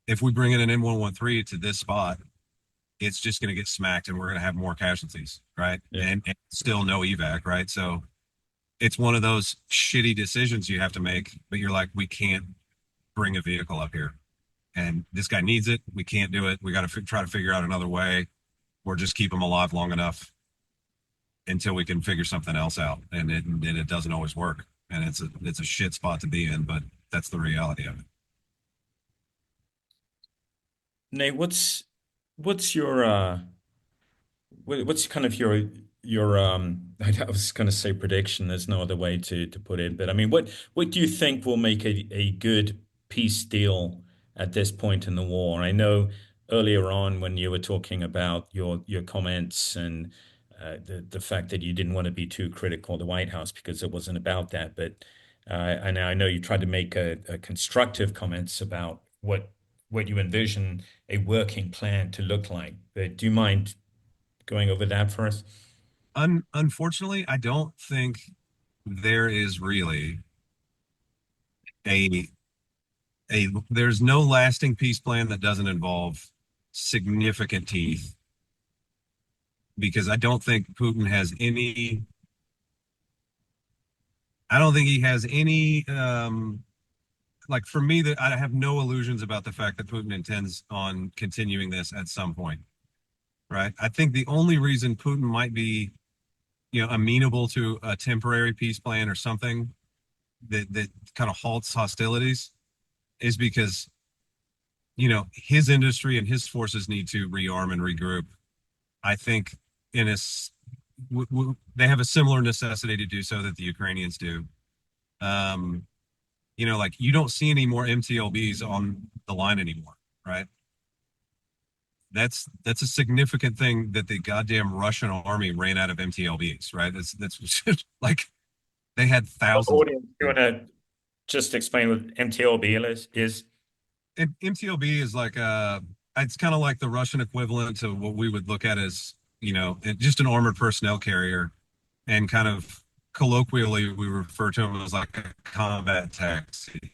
M113 to this spot, it's just going to get smacked, and we're going to have more casualties, right? yeah. And still no evac, right? So it's one of those shitty decisions you have to make, but you're like, we can't bring a vehicle up here, and this guy needs it. We can't do it. We got to try to figure out another way, or just keep him alive long enough until we can figure something else out. And it doesn't always work, and it's a shit spot to be in, but that's the reality of it. Nate, what's your what's kind of your I was going to say prediction. There's no other way to put it, but I mean, what do you think will make a good peace deal at this point in the war? I know earlier on when you were talking about your comments and the fact that you didn't want to be too critical of the White House because it wasn't about that, but and I know you tried to make a constructive comments about what you envision a working plan to look like. But do you mind going over that for us? Unfortunately, I don't think there is really a there's no lasting peace plan that doesn't involve significant teeth, because I don't think he has any like for me, that I have no illusions about the fact that Putin intends on continuing this at some point, right? I think the only reason Putin might be, amenable to a temporary peace plan or something that kind of halts hostilities is because, his industry and his forces need to rearm and regroup. I think in a they have a similar necessity to do so that the Ukrainians do. Um, like you don't see any more MTLBs on the line anymore, right? That's a significant thing that the goddamn Russian army ran out of MTLBs, right? That's just, like they had thousands. Audience, you want to just explain what MTLB is? MTLB is like it's kind of like the Russian equivalent to what we would look at as, just an armored personnel carrier, and kind of colloquially we refer to them as like a combat taxi.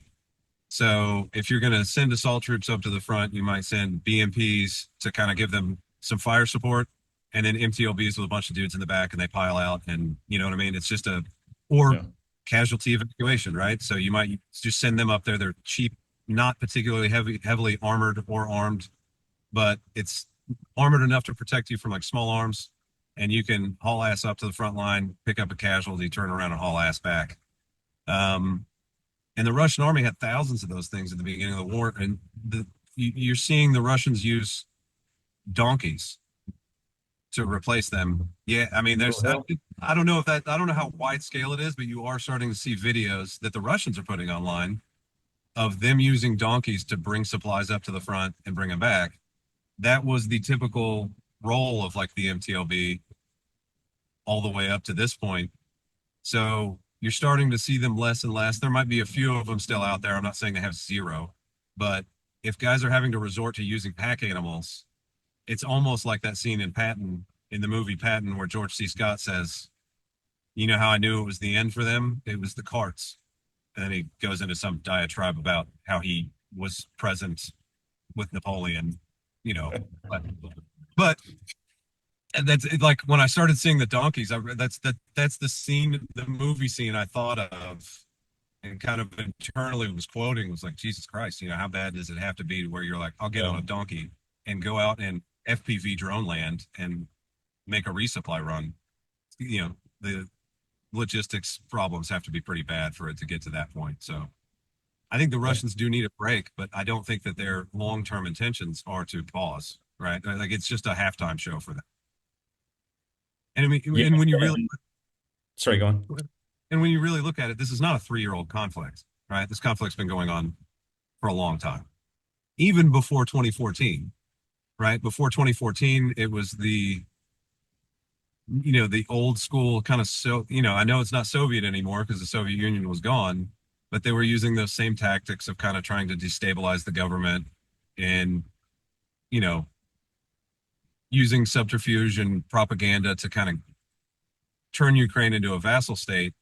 So if you're going to send assault troops up to the front, you might send BMPs to kind of give them some fire support, and then MTLBs with a bunch of dudes in the back, and they pile out, and you know what I mean? It's just or casualty evacuation, right? So you might just send them up there. They're cheap, not particularly heavily armored or armed, but it's armored enough to protect you from like small arms, and you can haul ass up to the front line, pick up a casualty, turn around and haul ass back. And the Russian army had thousands of those things at the beginning of the war, and you're seeing the Russians use donkeys to replace them. Yeah, I mean, I don't know how wide scale it is, but you are starting to see videos that the Russians are putting online of them using donkeys to bring supplies up to the front and bring them back. That was the typical role of like the MTLB all the way up to this point. So you're starting to see them less and less. There might be a few of them still out there. I'm not saying they have zero, but if guys are having to resort to using pack animals, it's almost like that scene in Patton, in the movie Patton, where George C. Scott says, "You know how I knew it was the end for them? It was the carts." And then he goes into some diatribe about how he was present with Napoleon, but and that's like when I started seeing the donkeys, that's the scene, the movie scene I thought of, and kind of internally was quoting, was like, Jesus Christ, how bad does it have to be to where you're like, I'll get on a donkey and go out and FPV drone land and make a resupply run. The logistics problems have to be pretty bad for it to get to that point. So I think the Russians do need a break, but I don't think that their long-term intentions are to pause, right? Like it's just a halftime show for them. And I mean, and when you really, sorry, go on. And when you really look at it, this is not a 3-year-old conflict, right? This conflict's been going on for a long time, even before 2014, right? Before 2014, it was the old school kind of, I know it's not Soviet anymore because the Soviet Union was gone, but they were using those same tactics of kind of trying to destabilize the government and, using subterfuge and propaganda to kind of turn Ukraine into a vassal state.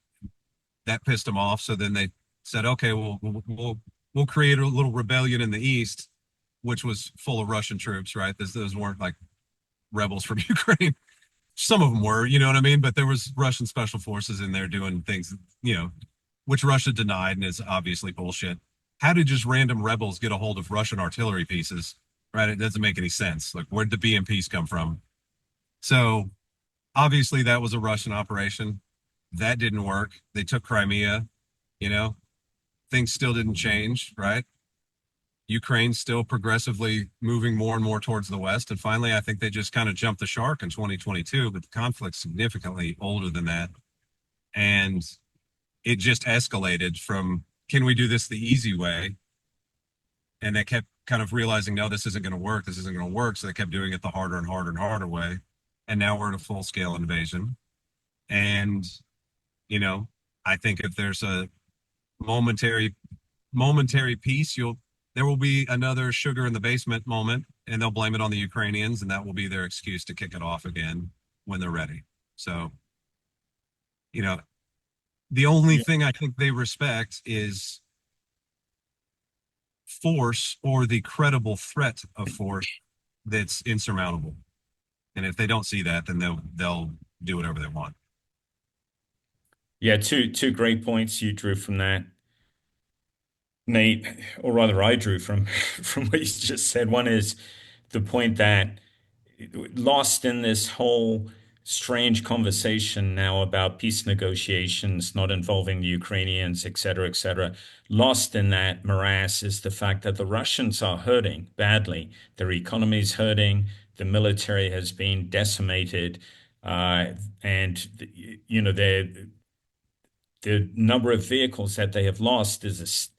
That pissed them off. So then they said, okay, we'll create a little rebellion in the east, which was full of Russian troops, right? Those weren't like rebels from Ukraine. Some of them were, you know what I mean? But there was Russian special forces in there doing things, which Russia denied and is obviously bullshit. How did just random rebels get a hold of Russian artillery pieces? Right? It doesn't make any sense. Like, where'd the BMPs come from? So obviously that was a Russian operation. That didn't work. They took Crimea, things still didn't change, right? Ukraine's still progressively moving more and more towards the West. And finally, I think they just kind of jumped the shark in 2022, but the conflict's significantly older than that. And it just escalated from, can we do this the easy way? And they kept kind of realizing, no, this isn't going to work. This isn't going to work. So they kept doing it the harder and harder and harder way. And now we're in a full scale invasion. And, I think if there's a momentary peace, there will be another sugar in the basement moment, and they'll blame it on the Ukrainians. And that will be their excuse to kick it off again when they're ready. So, the only thing I think they respect is force, or the credible threat of force that's insurmountable. And if they don't see that, then they'll do whatever they want. Yeah, two great points you drew from that. Nate, or rather I drew from from what you just said. One is the point that lost in this whole strange conversation now about peace negotiations not involving the Ukrainians, et cetera, lost in that morass is the fact that the Russians are hurting badly. Their economy is hurting. The military has been decimated. And, you know, the number of vehicles that they have lost is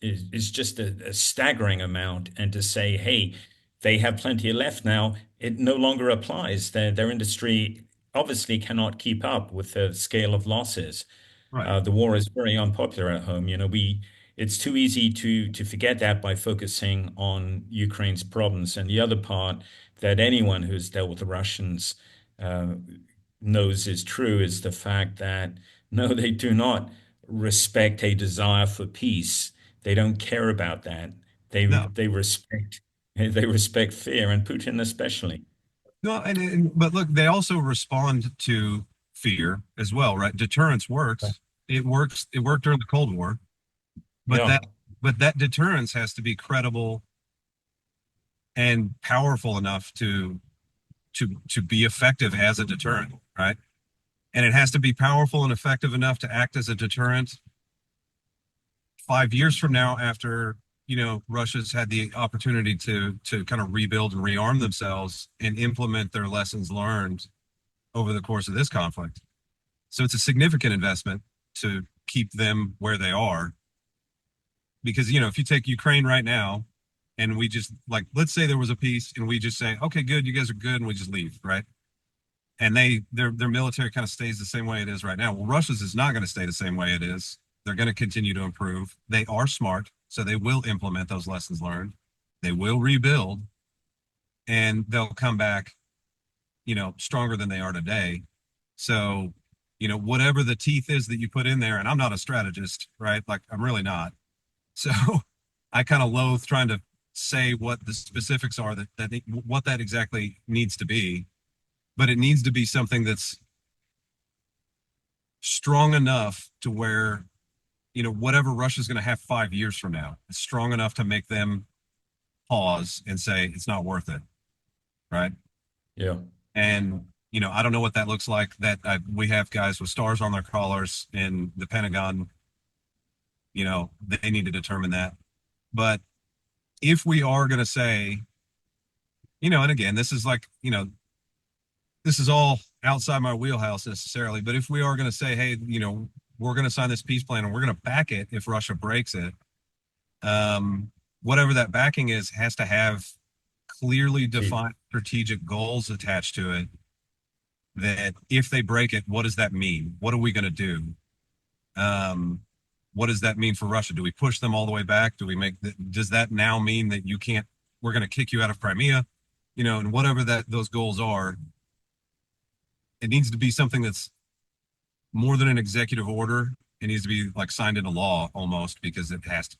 just a staggering amount. And to say, hey, they have plenty left now, it no longer applies. Their industry obviously cannot keep up with the scale of losses. Right. The war is very unpopular at home. It's too easy to forget that by focusing on Ukraine's problems. And the other part that anyone who's dealt with the Russians uh, knows is true is the fact that no, they do not respect a desire for peace. They don't care about that. They No, they respect they respect fear, and Putin especially. no, but look, they also respond to fear as well, right? Deterrence works. It works. It worked during the Cold War, but Yeah, that deterrence has to be credible and powerful enough to be effective as a deterrent, right? And it has to be powerful and effective enough to act as a deterrent 5 years from now, after Russia's had the opportunity to kind of rebuild and rearm themselves and implement their lessons learned over the course of this conflict. So it's a significant investment to keep them where they are. Because, if you take Ukraine right now and we just, like, let's say there was a peace and we just say, okay, good, you guys are good, and we just leave, right? And their military kind of stays the same way it is right now. Well, Russia's is not going to stay the same way it is. They're going to continue to improve. They are smart, so they will implement those lessons learned. They will rebuild, and they'll come back, stronger than they are today. So, whatever the teeth is that you put in there, and I'm not a strategist, right? Like, I'm really not. So I kind of loathe trying to say what the specifics are what that exactly needs to be, but it needs to be something that's strong enough to where, whatever Russia's going to have 5 years from now, it's strong enough to make them pause and say, it's not worth it. Right. yeah, And, I don't know what that looks like. We have guys with stars on their collars in the Pentagon. They need to determine that. But if we are going to say, and again, this is like, this is all outside my wheelhouse necessarily, but if we are going to say, hey, we're going to sign this peace plan and we're going to back it if Russia breaks it, whatever that backing is has to have clearly defined strategic goals attached to it, that if they break it, what does that mean? What are we going to do? What does that mean for Russia? Do we push them all the way back? Does that now mean that we're going to kick you out of Crimea? And whatever those goals are, it needs to be something that's more than an executive order. It needs to be like signed into law almost, because it has to,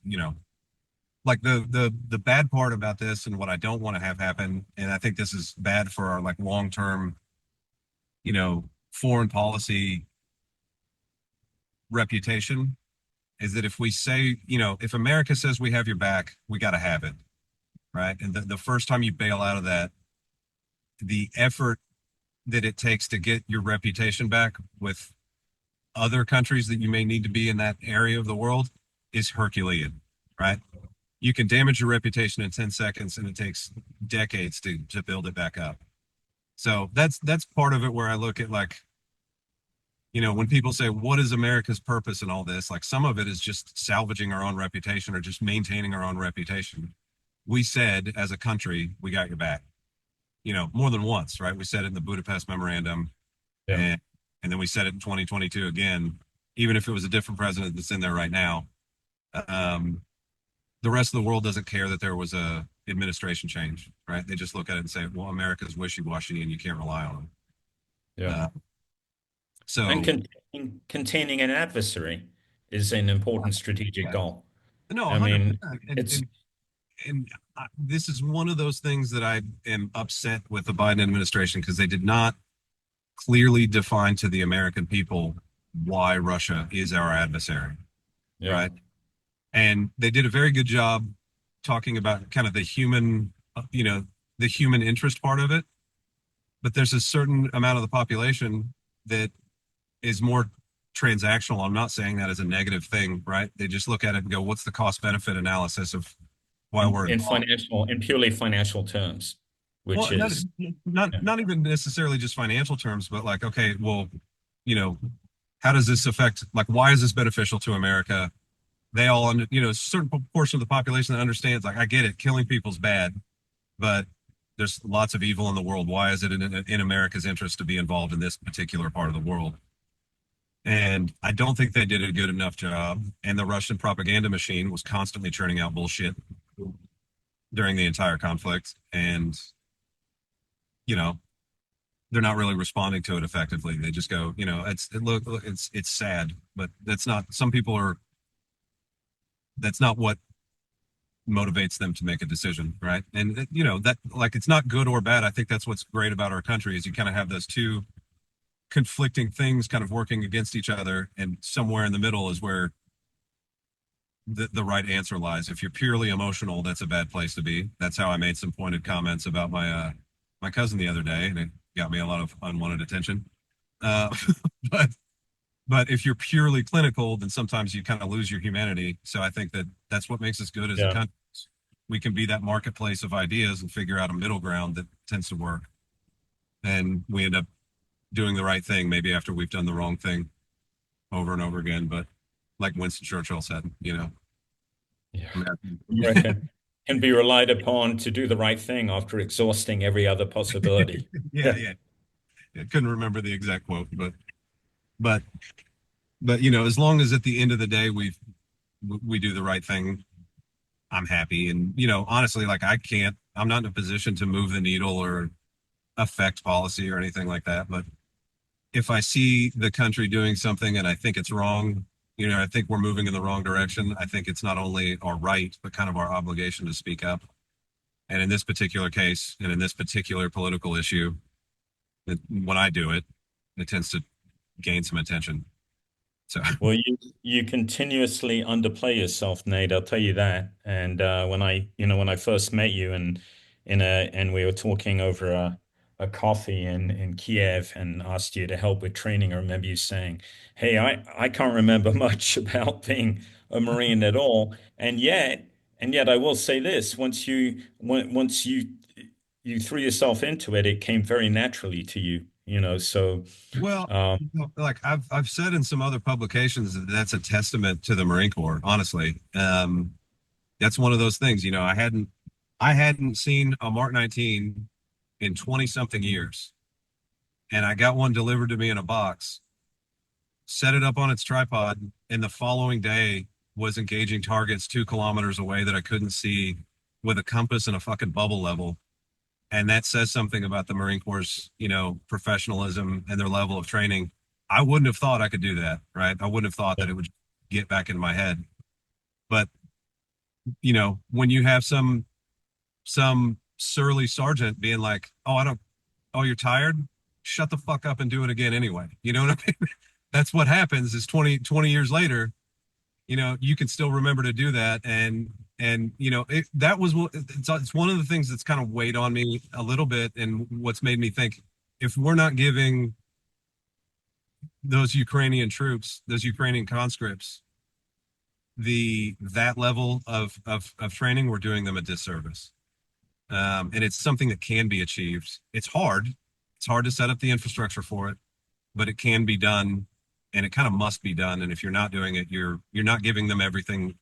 like the bad part about this and what I don't want to have happen. And I think this is bad for our like long-term, foreign policy reputation, is that if we say, if America says we have your back, we got to have it. Right. And the first time you bail out of that, the effort that it takes to get your reputation back with other countries that you may need to be in that area of the world is Herculean, right? You can damage your reputation in 10 seconds and it takes decades to build it back up. So that's part of it, where I look at, like, when people say, what is America's purpose in all this? Like, some of it is just salvaging our own reputation or just maintaining our own reputation. We said as a country, we got your back, more than once, right? We said it in the Budapest Memorandum, yeah. and then we said it in 2022 again, even if it was a different president that's in there right now. The rest of the world doesn't care that there was a administration change, right? They just look at it and say, well, America's wishy-washy and you can't rely on them. Yeah. So And containing an adversary is an important strategic goal. no, I 100%. mean, And, it's this is one of those things that I am upset with the Biden administration, because they did not clearly define to the American people why Russia is our adversary, yeah, right? And they did a very good job talking about kind of the human, the human interest part of it. But there's a certain amount of the population that is more transactional. I'm not saying that as a negative thing, right? They just look at it and go, what's the cost benefit analysis of why we're involved? In purely financial terms, which Well, is not even necessarily just financial terms, but like, okay, well, you know, how does this affect, like, why is this beneficial to America? They all, a certain proportion of the population that understands, like, I get it, killing people's bad, but there's lots of evil in the world. Why is it in America's interest to be involved in this particular part of the world? And I don't think they did a good enough job. And the Russian propaganda machine was constantly churning out bullshit during the entire conflict. And, they're not really responding to it effectively. They just go, it's sad, but that's not, some people are, that's not what motivates them to make a decision, right? And that, like, it's not good or bad. I think that's what's great about our country is you kind of have those two conflicting things kind of working against each other, and somewhere in the middle is where the right answer lies. If you're purely emotional, that's a bad place to be. That's how I made some pointed comments about my cousin the other day, and it got me a lot of unwanted attention. Uh, but but if you're purely clinical, then sometimes you kind of lose your humanity. So I think that that's what makes us good as a country. We can be that marketplace of ideas and figure out a middle ground that tends to work. And we end up doing the right thing, maybe after we've done the wrong thing over and over again. But like Winston Churchill said, American can be relied upon to do the right thing after exhausting every other possibility. yeah. I couldn't remember the exact quote, but as long as at the end of the day we do the right thing, I'm happy. And honestly, like, I'm not in a position to move the needle or affect policy or anything like that. But if I see the country doing something and I think it's wrong, I think we're moving in the wrong direction, I think it's not only our right, but kind of our obligation to speak up. And in this particular case, and in this particular political issue, when I do it, it tends to gain some attention. So, well, you continuously underplay yourself, Nate. I'll tell you that. And when I first met you and we were talking over a coffee in Kiev and asked you to help with training, I remember you saying, "Hey, I can't remember much about being a Marine at all." And yet I will say this, once you threw yourself into it, it came very naturally to you. So well, um, like I've said in some other publications that that's a testament to the Marine Corps, honestly. That's one of those things, I hadn't seen a Mark 19 in 20 something years. And I got one delivered to me in a box, set it up on its tripod, and the following day was engaging targets 2 kilometers away that I couldn't see with a compass and a fucking bubble level. And that says something about the Marine Corps', professionalism and their level of training. I wouldn't have thought I could do that, right? I wouldn't have thought that it would get back in my head. But, when you have some surly sergeant being like, oh, you're tired? Shut the fuck up and do it again anyway. You know what I mean? That's what happens is 20 years later, you can still remember to do that. And it's one of the things that's kind of weighed on me a little bit, and what's made me think, if we're not giving those Ukrainian troops, those Ukrainian conscripts, that level of training, we're doing them a disservice. And it's something that can be achieved. It's hard to set up the infrastructure for it, but it can be done, and it kind of must be done. And if you're not doing it, you're not giving them everything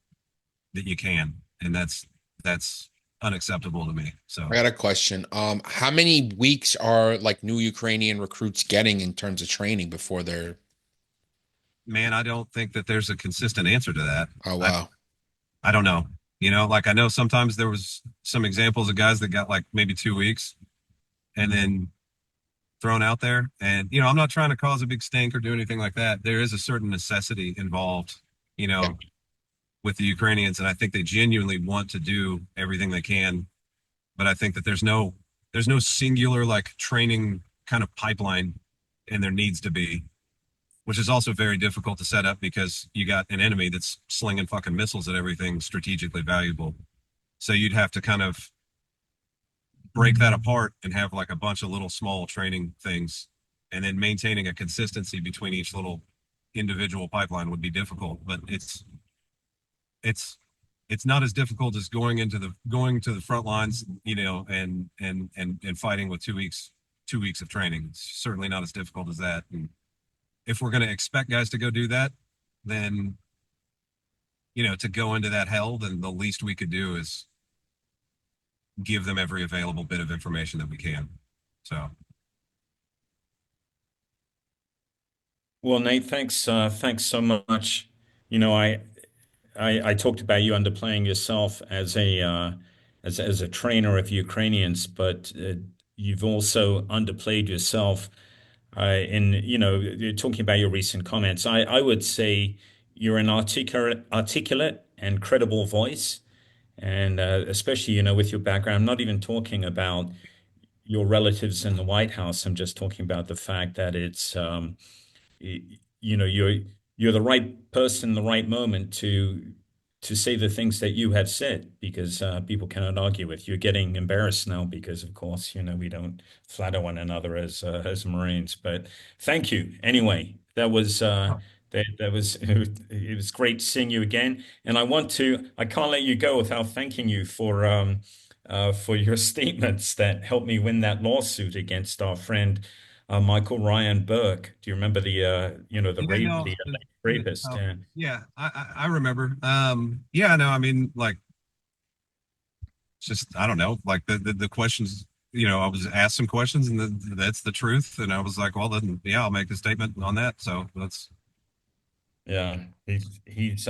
that you can. And that's unacceptable to me. So I got a question. How many weeks are like new Ukrainian recruits getting in terms of training before they're? Man, I don't think that there's a consistent answer to that. Oh, wow. I don't know. Like, I know sometimes there was some examples of guys that got like maybe 2 weeks and then thrown out there. And, I'm not trying to cause a big stink or do anything like that. There is a certain necessity involved, Yeah. with the Ukrainians. And I think they genuinely want to do everything they can. But I think that there's no singular like training kind of pipeline, and there needs to be. which is also very difficult to set up because you got an enemy that's slinging fucking missiles at everything strategically valuable. So you'd have to kind of break that apart and have like a bunch of little small training things, and then maintaining a consistency between each little individual pipeline would be difficult. But it's not as difficult as going to the front lines, you know, and fighting with 2 weeks of training. It's certainly not as difficult as that. And if we're going to expect guys to go do that, then, you know, to go into that hell, then the least we could do is give them every available bit of information that we can. So, Well, Nate, thanks so much. You know, I talked about you underplaying yourself as a trainer of Ukrainians, but you've also underplayed yourself in, you know, you're talking about your recent comments. I would say you're an articulate and credible voice, and especially, you know, with your background. I'm not even talking about your relatives in the White House. I'm just talking about the fact that it's you know, you're the right person in the right moment to say the things that you have said, because people cannot argue with. You're getting embarrassed now because, of course, you know, we don't flatter one another as Marines. But thank you anyway. That was that was it was great seeing you again. And I can't let you go without thanking you for your statements that helped me win that lawsuit against our friend Michael Ryan Burke. Do you remember you know, yeah, no, the rapist? oh, Yeah. yeah, I remember. Yeah, no, I mean, like, it's just, I don't know, like the questions, you know, I was asked some questions, and that's the truth. And I was like, well, then, yeah, I'll make a statement on that. So that's, Yeah, he's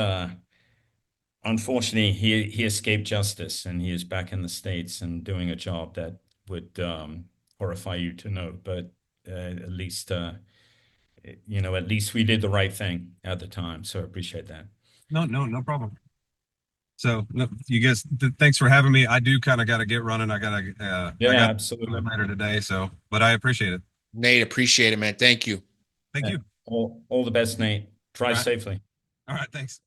unfortunately he escaped justice, and he is back in the States and doing a job that would horrify you to know. But at least you know, at least we did the right thing at the time. So I appreciate that. no problem. So, no, you guys, thanks for having me. I do kind of got to get running. Yeah, I got a absolutely. bit later today. So, but I appreciate it. Nate, appreciate it, man. Thank you. Thank Yeah. you. All the best, Nate. All Drive right. safely. All right. Thanks.